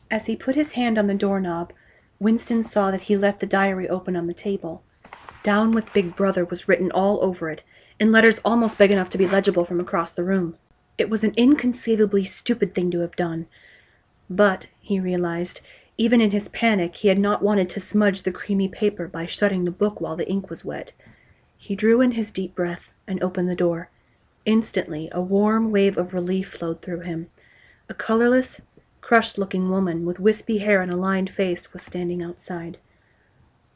As he put his hand on the doorknob, Winston saw that he left the diary open on the table. Down with Big Brother was written all over it, in letters almost big enough to be legible from across the room. It was an inconceivably stupid thing to have done. But, he realized, even in his panic he had not wanted to smudge the creamy paper by shutting the book while the ink was wet. He drew in his deep breath and opened the door. Instantly a warm wave of relief flowed through him. A colorless, crushed-looking woman with wispy hair and a lined face was standing outside.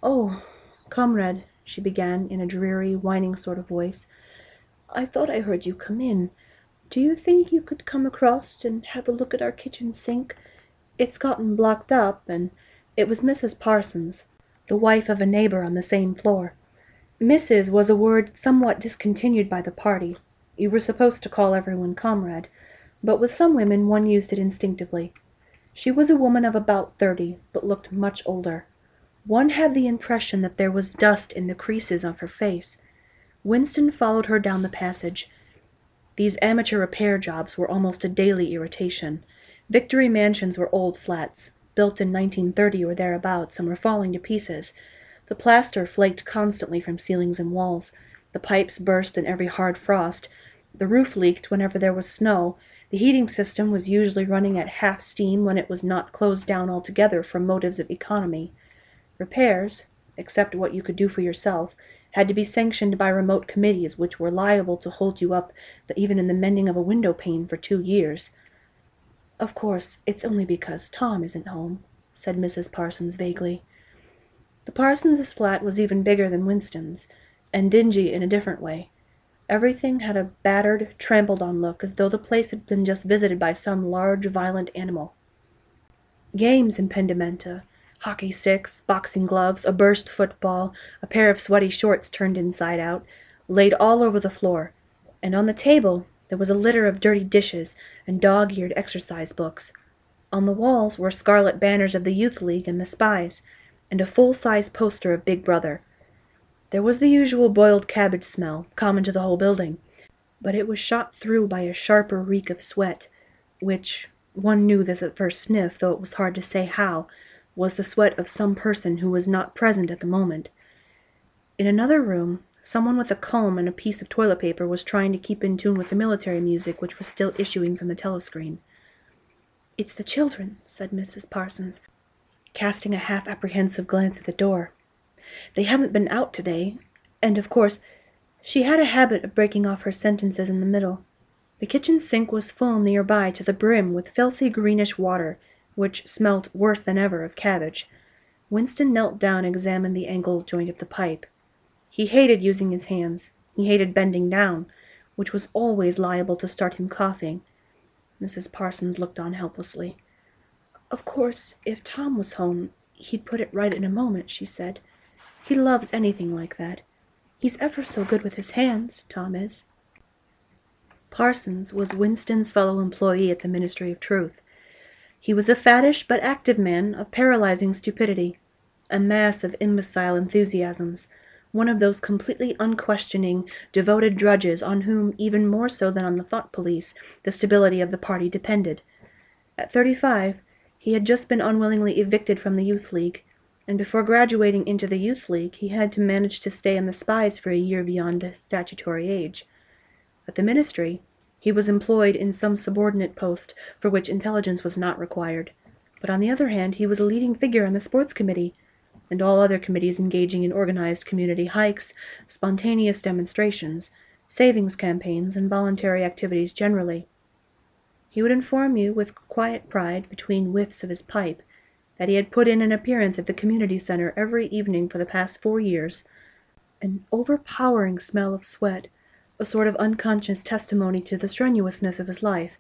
"Oh, comrade," she began in a dreary, whining sort of voice, "I thought I heard you come in. Do you think you could come across and have a look at our kitchen sink? It's gotten blocked up, and—" It was Mrs. Parsons, the wife of a neighbor on the same floor. Mrs. was a word somewhat discontinued by the party. You were supposed to call everyone comrade, but with some women one used it instinctively. She was a woman of about 30, but looked much older. One had the impression that there was dust in the creases of her face. Winston followed her down the passage. These amateur repair jobs were almost a daily irritation. Victory mansions were old flats, built in 1930 or thereabouts, and were falling to pieces. The plaster flaked constantly from ceilings and walls. The pipes burst in every hard frost. The roof leaked whenever there was snow. The heating system was usually running at half steam when it was not closed down altogether from motives of economy. Repairs, except what you could do for yourself, had to be sanctioned by remote committees which were liable to hold you up even in the mending of a window pane for 2 years. "Of course, it's only because Tom isn't home," said Mrs. Parsons vaguely. The Parsons' flat was even bigger than Winston's, and dingy in a different way. Everything had a battered, trampled-on look, as though the place had been just visited by some large, violent animal. Games impedimenta, hockey sticks, boxing gloves, a burst football, a pair of sweaty shorts turned inside out, laid all over the floor, and on the table there was a litter of dirty dishes and dog-eared exercise books. On the walls were scarlet banners of the Youth League and the Spies, and a full-size poster of Big Brother. There was the usual boiled cabbage smell, common to the whole building, but it was shot through by a sharper reek of sweat, which, one knew this at first sniff, though it was hard to say how, was the sweat of some person who was not present at the moment. In another room, someone with a comb and a piece of toilet paper was trying to keep in tune with the military music which was still issuing from the telescreen. "It's the children," said Mrs. Parsons, casting a half-apprehensive glance at the door. "They haven't been out today, and, of course—" She had a habit of breaking off her sentences in the middle. The kitchen sink was full nearby to the brim with filthy greenish water, which smelt worse than ever of cabbage. Winston knelt down and examined the angled joint of the pipe. He hated using his hands. He hated bending down, which was always liable to start him coughing. Mrs. Parsons looked on helplessly. "Of course, if Tom was home, he'd put it right in a moment," she said. "He loves anything like that. He's ever so good with his hands, Tom is." Parsons was Winston's fellow employee at the Ministry of Truth. He was a fattish but active man of paralyzing stupidity, a mass of imbecile enthusiasms, one of those completely unquestioning, devoted drudges on whom, even more so than on the thought police, the stability of the party depended. At 35, he had just been unwillingly evicted from the Youth League, and before graduating into the Youth League he had to manage to stay in the Spies for a year beyond statutory age. At the Ministry, he was employed in some subordinate post for which intelligence was not required, but on the other hand he was a leading figure on the Sports Committee, and all other committees engaging in organized community hikes, spontaneous demonstrations, savings campaigns, and voluntary activities generally. He would inform you with quiet pride, between whiffs of his pipe, that he had put in an appearance at the community center every evening for the past 4 years. An overpowering smell of sweat, a sort of unconscious testimony to the strenuousness of his life,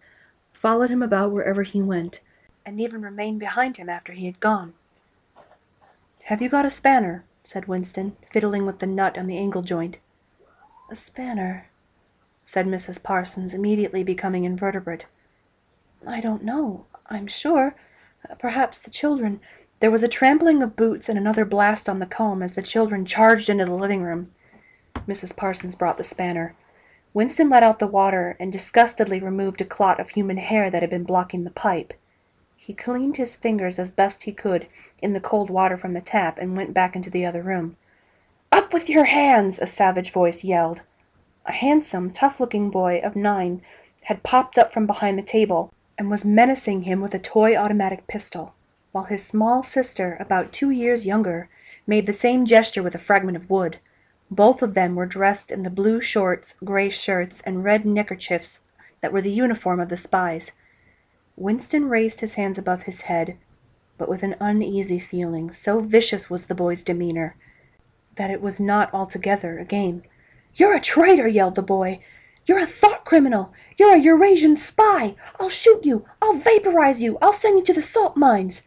followed him about wherever he went, and even remained behind him after he had gone. "Have you got a spanner?" said Winston, fiddling with the nut on the angle joint. "A spanner," said Mrs. Parsons, immediately becoming invertebrate. "I don't know, I'm sure. Perhaps the children—" There was a trampling of boots and another blast on the comb as the children charged into the living room. Mrs. Parsons brought the spanner. Winston let out the water and disgustedly removed a clot of human hair that had been blocking the pipe. He cleaned his fingers as best he could in the cold water from the tap and went back into the other room. "Up with your hands!" a savage voice yelled. A handsome, tough-looking boy of 9 had popped up from behind the table and was menacing him with a toy automatic pistol, while his small sister, about 2 years younger, made the same gesture with a fragment of wood. Both of them were dressed in the blue shorts, gray shirts, and red neckerchiefs that were the uniform of the spies. Winston raised his hands above his head, but with an uneasy feeling, so vicious was the boy's demeanor, that it was not altogether a game. "You're a traitor!" yelled the boy. "You're a thought criminal! You're a Eurasian spy! I'll shoot you! I'll vaporize you! I'll send you to the salt mines!"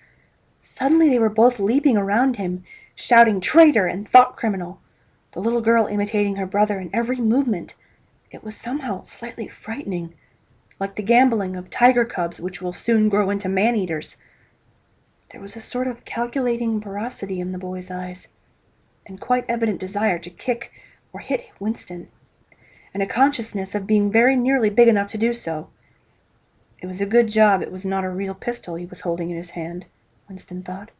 Suddenly they were both leaping around him, shouting traitor and thought criminal, the little girl imitating her brother in every movement. It was somehow slightly frightening, like the gambolling of tiger cubs which will soon grow into man-eaters. There was a sort of calculating ferocity in the boy's eyes, and quite evident desire to kick or hit Winston, and a consciousness of being very nearly big enough to do so. It was a good job it was not a real pistol he was holding in his hand, Winston thought.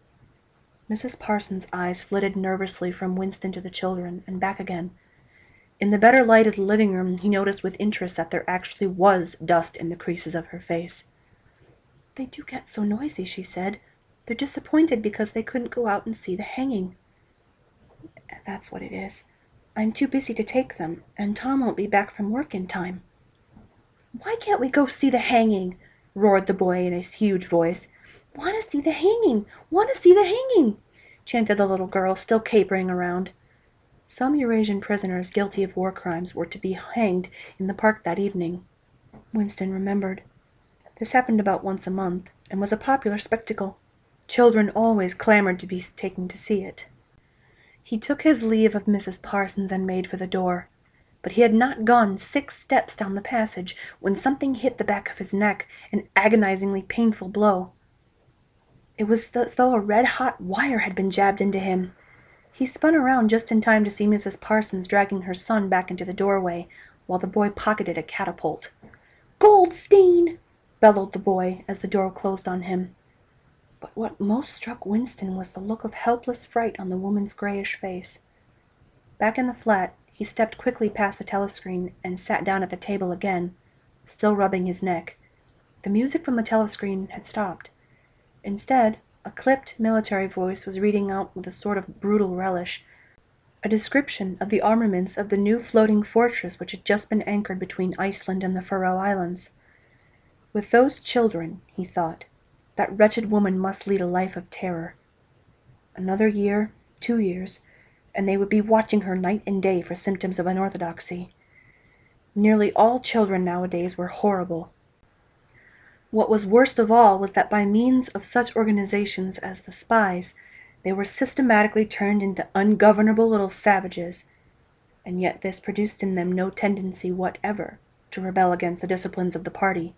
Mrs. Parsons' eyes flitted nervously from Winston to the children, and back again. In the better light of the living room he noticed with interest that there actually was dust in the creases of her face. "They do get so noisy," she said. "They're disappointed because they couldn't go out and see the hanging." "That's what it is. I'm too busy to take them, and Tom won't be back from work in time." "Why can't we go see the hanging?" roared the boy in a huge voice. "Want to see the hanging! Want to see the hanging!" chanted the little girl, still capering around. Some Eurasian prisoners guilty of war crimes were to be hanged in the park that evening, Winston remembered. This happened about once a month, and was a popular spectacle. Children always clamored to be taken to see it. He took his leave of Mrs. Parsons and made for the door, but he had not gone 6 steps down the passage when something hit the back of his neck, an agonizingly painful blow. It was as though a red-hot wire had been jabbed into him. He spun around just in time to see Mrs. Parsons dragging her son back into the doorway, while the boy pocketed a catapult. "Goldstein!" bellowed the boy as the door closed on him. But what most struck Winston was the look of helpless fright on the woman's grayish face. Back in the flat, he stepped quickly past the telescreen and sat down at the table again, still rubbing his neck. The music from the telescreen had stopped. Instead, a clipped military voice was reading out with a sort of brutal relish a description of the armaments of the new floating fortress which had just been anchored between Iceland and the Faroe Islands. With those children, he thought, that wretched woman must lead a life of terror. Another year, 2 years, and they would be watching her night and day for symptoms of unorthodoxy. Nearly all children nowadays were horrible. What was worst of all was that by means of such organizations as the spies, they were systematically turned into ungovernable little savages, and yet this produced in them no tendency whatever to rebel against the disciplines of the party.